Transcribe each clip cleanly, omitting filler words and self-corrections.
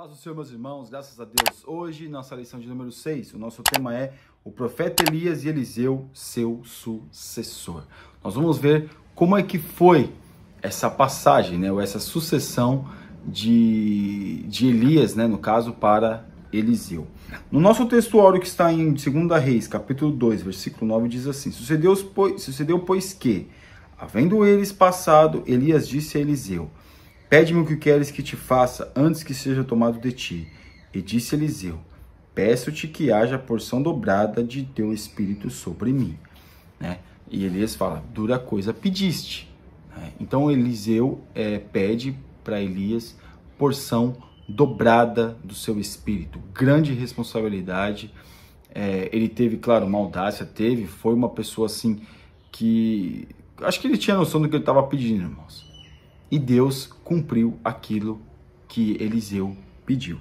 Paz do Senhor, meus irmãos, graças a Deus. Hoje, nossa lição de número 6, o nosso tema é o profeta Elias e Eliseu, seu sucessor. Nós vamos ver como é que foi essa passagem, né, ou essa sucessão de Elias, né, no caso, para Eliseu. No nosso textuário que está em 2 Reis, capítulo 2, versículo 9, diz assim: Sucedeu, pois que, havendo eles passado, Elias disse a Eliseu: Pede-me o que queres que te faça antes que seja tomado de ti. E disse Eliseu: Peço-te que haja porção dobrada de teu espírito sobre mim. Né? E Elias fala: Dura coisa pediste. Então Eliseu pede para Elias porção dobrada do seu espírito. Grande responsabilidade. Ele teve, claro, uma audácia, foi uma pessoa assim que... Acho que ele tinha noção do que ele estava pedindo, irmãos. E Deus cumpriu aquilo que Eliseu pediu.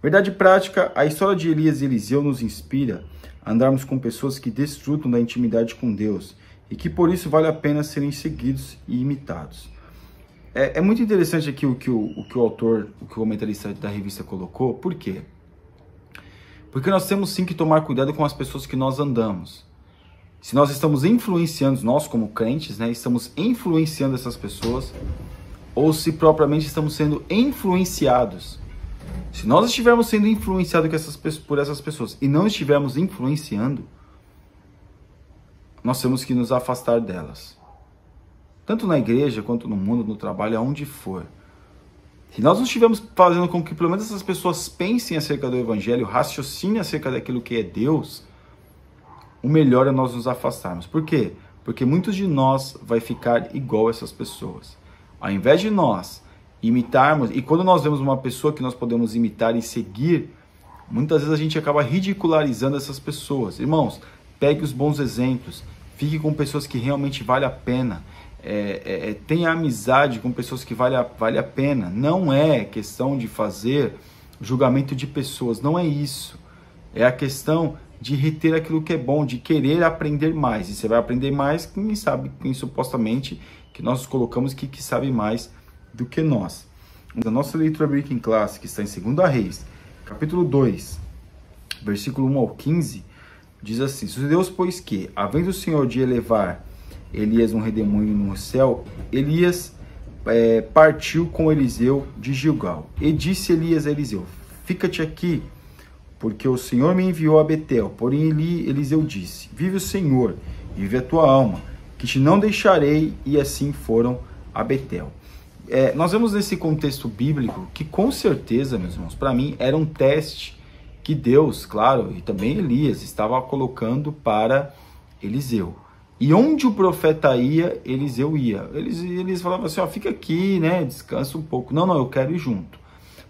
Verdade prática, a história de Elias e Eliseu nos inspira a andarmos com pessoas que desfrutam da intimidade com Deus e que por isso vale a pena serem seguidos e imitados. É muito interessante aqui o que o autor, o comentarista da revista colocou. Por quê? Porque nós temos sim que tomar cuidado com as pessoas que nós andamos. Se nós estamos influenciando, nós como crentes, né, estamos influenciando essas pessoas, ou se propriamente estamos sendo influenciados. Se nós estivermos sendo influenciados por essas pessoas e não estivermos influenciando, nós temos que nos afastar delas. Tanto na igreja, quanto no mundo, no trabalho, aonde for. Se nós não estivermos fazendo com que pelo menos essas pessoas pensem acerca do Evangelho, raciocinem acerca daquilo que é Deus, o melhor é nós nos afastarmos. Por quê? Porque muitos de nós vai ficar igual a essas pessoas. Ao invés de nós imitarmos, e quando nós vemos uma pessoa que nós podemos imitar e seguir, muitas vezes a gente acaba ridicularizando essas pessoas. Irmãos, pegue os bons exemplos, fique com pessoas que realmente vale a pena, tenha amizade com pessoas que vale a pena. Não é questão de fazer julgamento de pessoas, não é isso. É a questão de reter aquilo que é bom, de querer aprender mais. E você vai aprender mais quem sabe, quem supostamente que nós colocamos que sabe mais do que nós. A nossa leitura bíblica em classe, que está em 2 Reis, capítulo 2, versículo 1 ao 15, diz assim: Sucedeu, pois que, havendo o Senhor de elevar Elias um redemoinho no céu, Elias partiu com Eliseu de Gilgal. E disse Elias a Eliseu: Fica-te aqui, porque o Senhor me enviou a Betel. Porém Eliseu disse: Vive o Senhor, vive a tua alma, que te não deixarei. E assim foram a Betel. Nós vemos nesse contexto bíblico que com certeza, meus irmãos, para mim era um teste que Deus, claro, e também Elias, estava colocando para Eliseu. E onde o profeta ia, Eliseu ia. Eles falavam assim: fica aqui, né, descansa um pouco. Não, eu quero ir junto.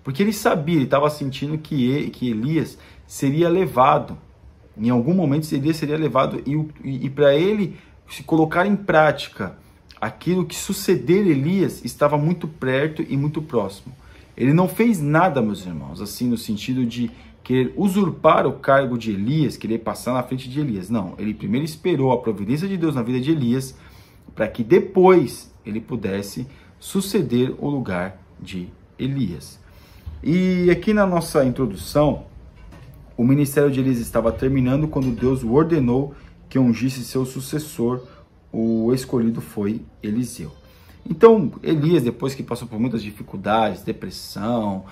Porque ele sabia, ele estava sentindo que Elias seria levado. Em algum momento Elias seria levado, e para ele se colocar em prática aquilo que suceder Elias estava muito perto e muito próximo. Ele não fez nada, meus irmãos, assim no sentido de querer usurpar o cargo de Elias, querer passar na frente de Elias. Não, ele primeiro esperou a providência de Deus na vida de Elias, para que depois ele pudesse suceder o lugar de Elias. E aqui na nossa introdução, o ministério de Elias estava terminando quando Deus o ordenou que ungisse seu sucessor. O escolhido foi Eliseu. Então, Elias, depois que passou por muitas dificuldades, depressão,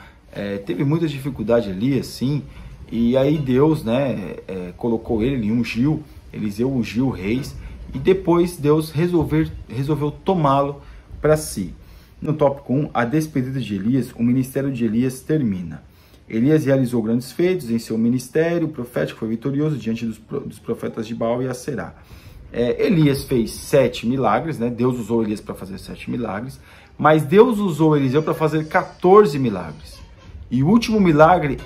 teve muitas dificuldades ali, assim, e aí Deus, né, colocou ele ungiu, Eliseu ungiu reis, e depois Deus resolveu tomá-lo para si. No tópico 1, a despedida de Elias, o ministério de Elias termina. Elias realizou grandes feitos em seu ministério profético, foi vitorioso diante dos profetas de Baal e Aserá. Elias fez 7 milagres, né? Deus usou Elias para fazer 7 milagres, mas Deus usou Eliseu para fazer 14 milagres. E o último milagre,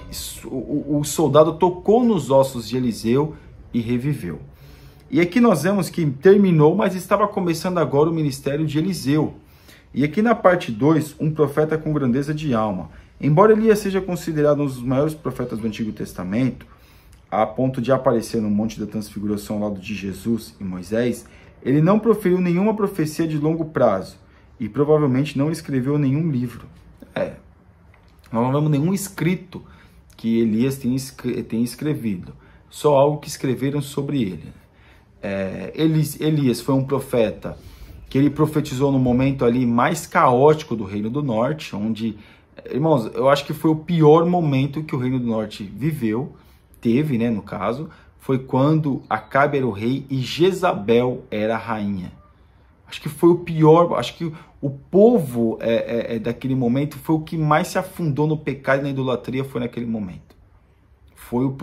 o soldado tocou nos ossos de Eliseu e reviveu. E aqui nós vemos que terminou, mas estava começando agora o ministério de Eliseu. E aqui na parte 2, um profeta com grandeza de alma. Embora Elias seja considerado um dos maiores profetas do Antigo Testamento, a ponto de aparecer no Monte da Transfiguração ao lado de Jesus e Moisés, ele não proferiu nenhuma profecia de longo prazo e provavelmente não escreveu nenhum livro. Nós não vemos nenhum escrito que Elias tenha escrevido, só algo que escreveram sobre ele. Elias foi um profeta que ele profetizou no momento ali mais caótico do Reino do Norte, onde, irmãos, eu acho que foi o pior momento que o Reino do Norte teve, né, no caso, foi quando Acabe era o rei e Jezabel era a rainha. Acho que foi o pior, acho que o povo daquele momento foi o que mais se afundou no pecado e na idolatria, foi naquele momento.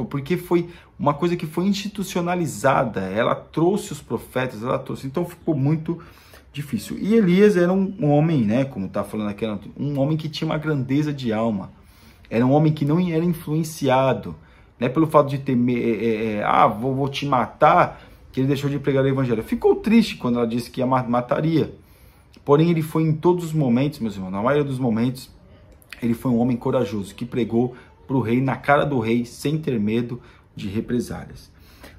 Porque foi uma coisa que foi institucionalizada, ela trouxe os profetas, então ficou muito difícil. E Elias era um homem, né, como está falando aqui, um homem que tinha uma grandeza de alma, era um homem que não era influenciado, né, pelo fato de temer, vou te matar, que ele deixou de pregar o evangelho. Ficou triste quando ela disse que mataria, porém ele foi em todos os momentos, meus irmãos, na maioria dos momentos, ele foi um homem corajoso, que pregou para o rei, na cara do rei, sem ter medo de represálias.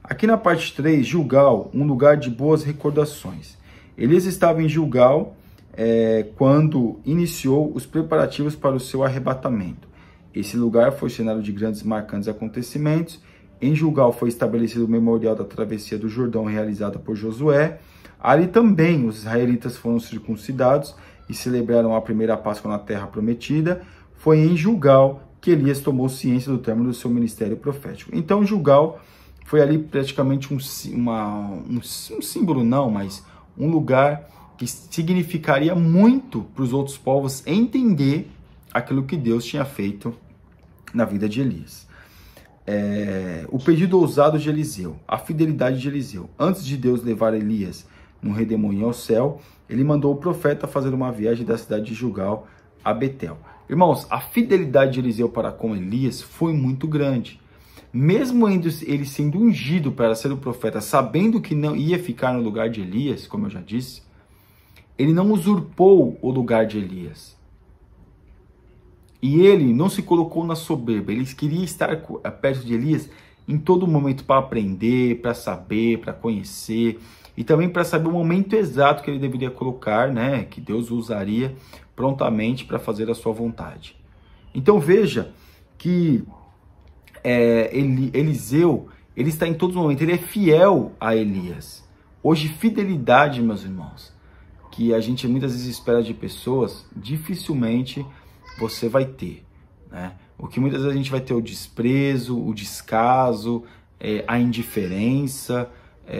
Aqui na parte 3, Gilgal, um lugar de boas recordações. Elias estava em Gilgal quando iniciou os preparativos para o seu arrebatamento. Esse lugar foi cenário de grandes e marcantes acontecimentos. Em Gilgal foi estabelecido o memorial da travessia do Jordão realizada por Josué. Ali também os israelitas foram circuncidados e celebraram a primeira Páscoa na terra prometida. Foi em Gilgal que Elias tomou ciência do término do seu ministério profético. Então Gilgal foi ali praticamente um símbolo, não, mas um lugar que significaria muito para os outros povos entender aquilo que Deus tinha feito na vida de Elias. O pedido ousado de Eliseu, a fidelidade de Eliseu. Antes de Deus levar Elias num redemoinho ao céu, ele mandou o profeta fazer uma viagem da cidade de Gilgal a Betel. Irmãos, a fidelidade de Eliseu para com Elias foi muito grande. Mesmo ele sendo ungido para ser o profeta, sabendo que não ia ficar no lugar de Elias, como eu já disse, ele não usurpou o lugar de Elias. E ele não se colocou na soberba, ele queria estar perto de Elias em todo momento para aprender, para saber, para conhecer, e também para saber o momento exato que ele deveria colocar, né, que Deus usaria prontamente para fazer a sua vontade. Então veja que Eliseu, ele está em todos os momentos, ele é fiel a Elias. Hoje, fidelidade, meus irmãos, que a gente muitas vezes espera de pessoas, dificilmente você vai ter, né? O que muitas vezes a gente vai ter o desprezo, o descaso, a indiferença,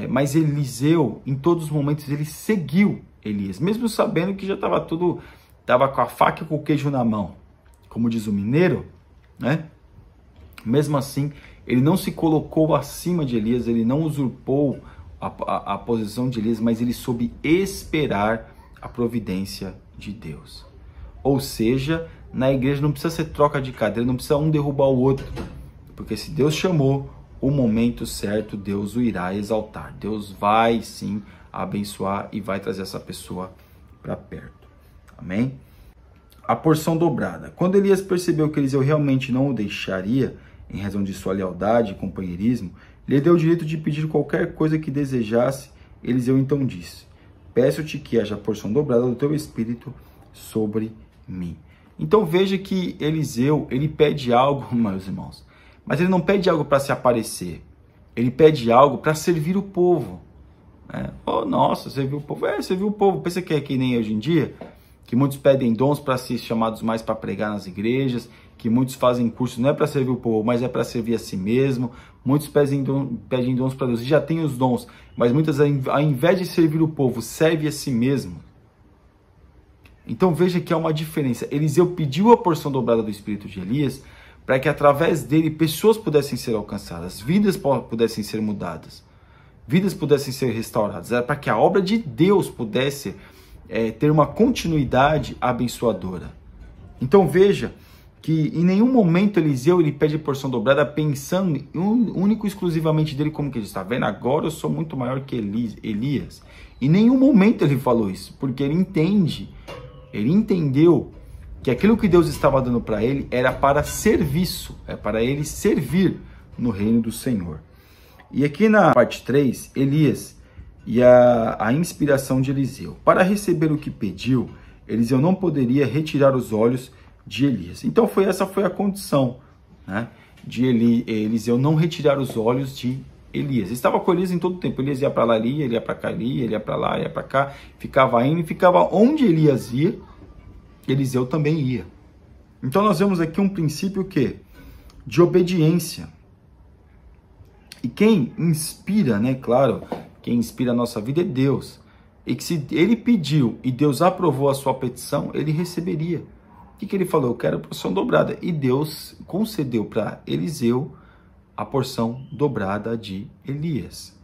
mas Eliseu, em todos os momentos, ele seguiu Elias, mesmo sabendo que já estava com a faca e com o queijo na mão, como diz o mineiro, né? Mesmo assim, ele não se colocou acima de Elias, ele não usurpou a posição de Elias, mas ele soube esperar a providência de Deus. Ou seja, na igreja não precisa ser troca de cadeira, não precisa um derrubar o outro, porque se Deus chamou, o momento certo, Deus o irá exaltar. Deus vai sim abençoar e vai trazer essa pessoa para perto. Amém? A porção dobrada. Quando Elias percebeu que Eliseu realmente não o deixaria, em razão de sua lealdade e companheirismo, lhe deu o direito de pedir qualquer coisa que desejasse. Eliseu então disse: peço-te que haja a porção dobrada do teu espírito sobre mim. Então veja que Eliseu, ele pede algo, meus irmãos, mas ele não pede algo para se aparecer, ele pede algo para servir o povo. Oh, nossa, serviu o povo. Serviu o povo. Pensa que é que nem hoje em dia, que muitos pedem dons para ser chamados mais para pregar nas igrejas, que muitos fazem curso não é para servir o povo, mas é para servir a si mesmo. Muitos pedem dons para Deus e já têm os dons, mas muitas, ao invés de servir o povo, serve a si mesmo. Então veja que há uma diferença. Eliseu pediu a porção dobrada do espírito de Elias para que através dele pessoas pudessem ser alcançadas, vidas pudessem ser mudadas, vidas pudessem ser restauradas. Era para que a obra de Deus pudesse ter uma continuidade abençoadora. Então veja que em nenhum momento Eliseu ele pede porção dobrada pensando único e exclusivamente dele, como que ele está vendo, agora eu sou muito maior que Elias. Em nenhum momento ele falou isso, porque ele entendeu que aquilo que Deus estava dando para ele era para serviço, é para ele servir no reino do Senhor. E aqui na parte 3, Elias e a inspiração de Eliseu. Para receber o que pediu, Eliseu não poderia retirar os olhos de Elias. Então essa foi a condição, né, de Eliseu não retirar os olhos de Elias. Ele estava com Elias em todo o tempo. Elias ia para lá, ele ia para cá, ele ia para lá, ia para cá, ficava indo e ficava onde Elias ia, Eliseu também ia. Então nós vemos aqui um princípio que de obediência. E quem inspira, né, claro, quem inspira a nossa vida é Deus. E que se ele pediu e Deus aprovou a sua petição, ele receberia. O que ele falou? Eu quero a porção dobrada. E Deus concedeu para Eliseu a porção dobrada de Elias.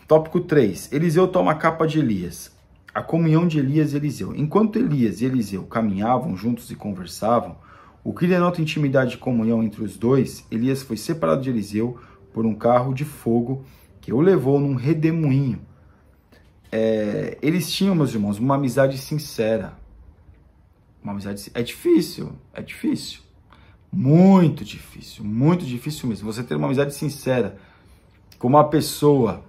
Tópico 3. Eliseu toma a capa de Elias. A comunhão de Elias e Eliseu. Enquanto Elias e Eliseu caminhavam juntos e conversavam, o que denota intimidade e comunhão entre os dois, Elias foi separado de Eliseu por um carro de fogo que o levou num redemoinho. Eles tinham, meus irmãos, uma amizade sincera. Uma amizade... É difícil. Muito difícil mesmo. Você ter uma amizade sincera com uma pessoa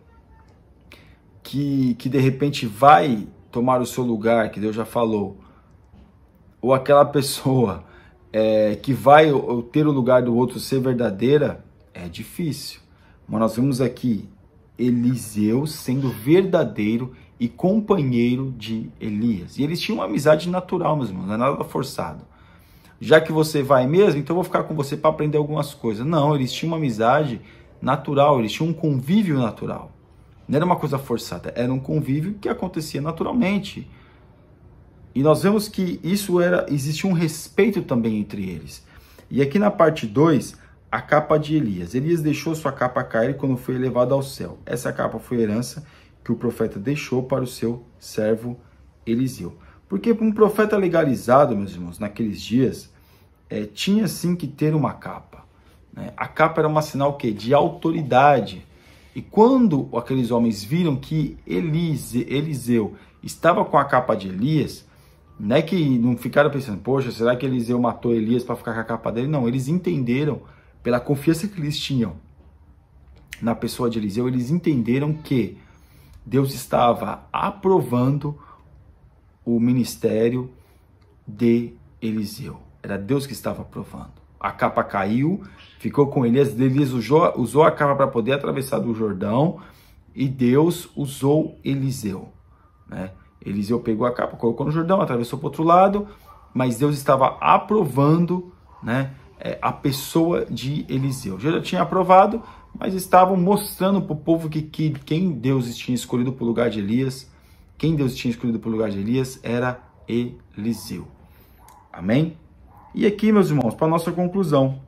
que de repente vai tomar o seu lugar, que Deus já falou, ou aquela pessoa que vai ter o lugar do outro ser verdadeira, é difícil. Mas nós vemos aqui Eliseu sendo verdadeiro e companheiro de Elias. E eles tinham uma amizade natural, meus irmãos, não é nada forçado. Já que você vai mesmo, então eu vou ficar com você para aprender algumas coisas. Não, eles tinham uma amizade natural, eles tinham um convívio natural. Não era uma coisa forçada, era um convívio que acontecia naturalmente. E nós vemos que existia um respeito também entre eles. E aqui na parte 2, a capa de Elias. Elias deixou sua capa cair quando foi elevado ao céu. Essa capa foi a herança que o profeta deixou para o seu servo Eliseu. Porque um profeta legalizado, meus irmãos, naqueles dias, tinha sim que ter uma capa. Né? A capa era um sinal o quê? De autoridade. E quando aqueles homens viram que Eliseu estava com a capa de Elias, não é que não ficaram pensando, poxa, será que Eliseu matou Elias para ficar com a capa dele? Não, eles entenderam, pela confiança que eles tinham na pessoa de Eliseu, eles entenderam que Deus estava aprovando o ministério de Eliseu. Era Deus que estava aprovando. A capa caiu, ficou com Elias. Elias usou a capa para poder atravessar do Jordão e Deus usou Eliseu. Né? Eliseu pegou a capa, colocou no Jordão, atravessou para o outro lado, mas Deus estava aprovando, né, a pessoa de Eliseu. Já tinha aprovado, mas estavam mostrando para o povo que quem Deus tinha escolhido para o lugar de Elias, era Eliseu. Amém? E aqui, meus irmãos, para a nossa conclusão.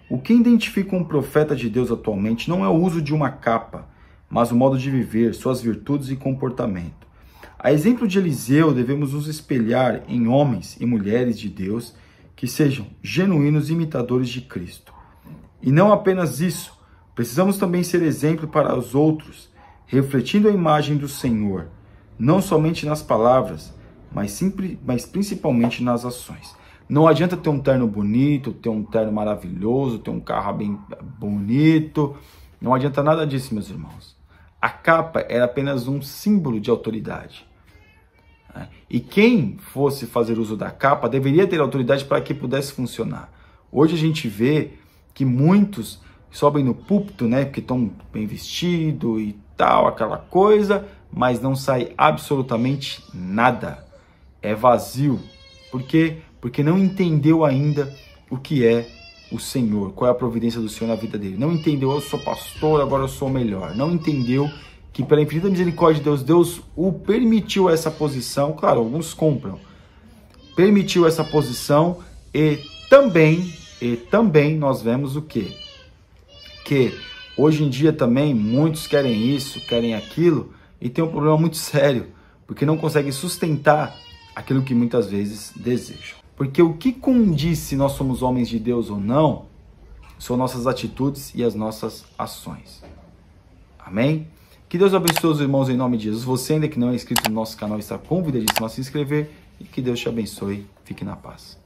O que identifica um profeta de Deus atualmente não é o uso de uma capa, mas o modo de viver, suas virtudes e comportamento. A exemplo de Eliseu, devemos nos espelhar em homens e mulheres de Deus que sejam genuínos imitadores de Cristo. E não apenas isso, precisamos também ser exemplo para os outros, refletindo a imagem do Senhor, não somente nas palavras, mas principalmente nas ações. Não adianta ter um terno bonito, ter um terno maravilhoso, ter um carro bem bonito. Não adianta nada disso, meus irmãos. A capa era apenas um símbolo de autoridade. E quem fosse fazer uso da capa deveria ter autoridade para que pudesse funcionar. Hoje a gente vê que muitos sobem no púlpito, né, porque estão bem vestidos e tal, aquela coisa, mas não sai absolutamente nada. É vazio. Por quê? Porque não entendeu ainda o que é o Senhor, qual é a providência do Senhor na vida dele. Não entendeu, eu sou pastor, agora eu sou melhor. Não entendeu que pela infinita misericórdia de Deus, Deus o permitiu essa posição. Claro, alguns compram. Permitiu essa posição e também nós vemos o quê? Que hoje em dia também muitos querem isso, querem aquilo e tem um problema muito sério, porque não conseguem sustentar aquilo que muitas vezes desejam. Porque o que condiz se nós somos homens de Deus ou não, são nossas atitudes e as nossas ações. Amém? Que Deus abençoe os irmãos em nome de Jesus. Você ainda que não é inscrito no nosso canal está convidadíssimo a se inscrever e que Deus te abençoe. Fique na paz.